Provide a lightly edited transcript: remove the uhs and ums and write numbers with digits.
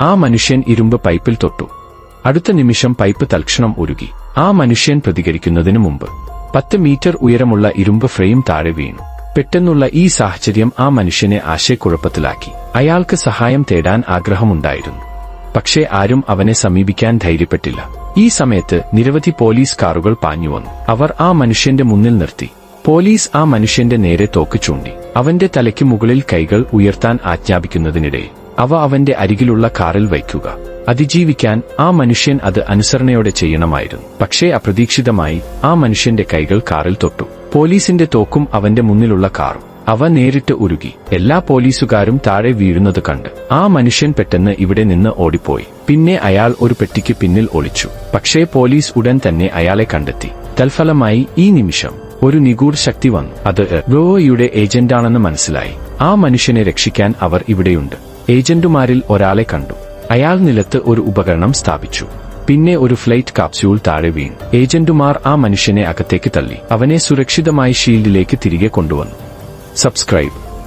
ആ മനുഷ്യൻ ഇരുമ്പ് പൈപ്പിൽ തൊട്ടു. അടുത്ത നിമിഷം പൈപ്പ് തൽക്ഷണം ഉരുകി. ആ മനുഷ്യൻ പ്രതികരിക്കുന്നതിനു മുമ്പ് 10 മീറ്റർ ഉയരമുള്ള ഇരുമ്പ് ഫ്രെയിം താഴെ വീണു. പെട്ടെന്നുള്ള ഈ സാഹചര്യം ആ മനുഷ്യനെ ആശയക്കുഴപ്പത്തിലാക്കി. അയാൾക്ക് സഹായം തേടാൻ ആഗ്രഹമുണ്ടായിരുന്നു, പക്ഷേ ആരും അവനെ സമീപിക്കാൻ ധൈര്യപ്പെട്ടില്ല. ഈ സമയത്ത് നിരവധി പോലീസ് കാറുകൾ പാഞ്ഞുവന്നു. അവർ ആ മനുഷ്യന്റെ മുന്നിൽ നിർത്തി. പോലീസ് ആ മനുഷ്യന്റെ നേരെ തോക്ക് ചൂണ്ടി. അവന്റെ തലയ്ക്ക് മുകളിൽ കൈകൾ ഉയർത്താൻ ആജ്ഞാപിക്കുന്നതിനിടയിൽ അവ അവന്റെ അരികിലുള്ള കാറിൽ വയ്ക്കുക. അതിജീവിക്കാൻ ആ മനുഷ്യൻ അത് അനുസരണയോടെ ചെയ്യണമായിരുന്നു. പക്ഷേ അപ്രതീക്ഷിതമായി ആ മനുഷ്യന്റെ കൈകൾ കാറിൽ തൊട്ടു. പോലീസിന്റെ തോക്കും അവന്റെ മുന്നിലുള്ള കാറും. അവ നേരിട്ട് ഉരുകി. എല്ലാ പോലീസുകാരും താഴെ വീഴുന്നത് കണ്ട് ആ മനുഷ്യൻ പെട്ടെന്ന് ഇവിടെ നിന്ന് ഓടിപ്പോയി. പിന്നെ അയാൾ ഒരു പെട്ടിക്ക് പിന്നിൽ ഒളിച്ചു. പക്ഷേ പോലീസ് ഉടൻ തന്നെ അയാളെ കണ്ടെത്തി. തൽഫലമായി ഈ നിമിഷം ഒരു നിഗൂഢ ശക്തി വന്നു. അത് ഗോവയുടെ ഏജന്റാണെന്ന് മനസ്സിലായി. ആ മനുഷ്യനെ രക്ഷിക്കാൻ അവർ ഇവിടെയുണ്ട്. ഏജന്റുമാരിൽ ഒരാളെ കണ്ടു. അയാൾ നിലത്ത് ഒരു ഉപകരണം സ്ഥാപിച്ചു. പിന്നെ ഒരു ഫ്ലൈറ്റ് കാപ്സ്യൂൾ താഴെ വീണു. ഏജന്റുമാർ ആ മനുഷ്യനെ അകത്തേക്ക് തള്ളി അവനെ സുരക്ഷിതമായി ഷീൽഡിലേക്ക് തിരികെ കൊണ്ടുവന്നു. സബ്സ്ക്രൈബ്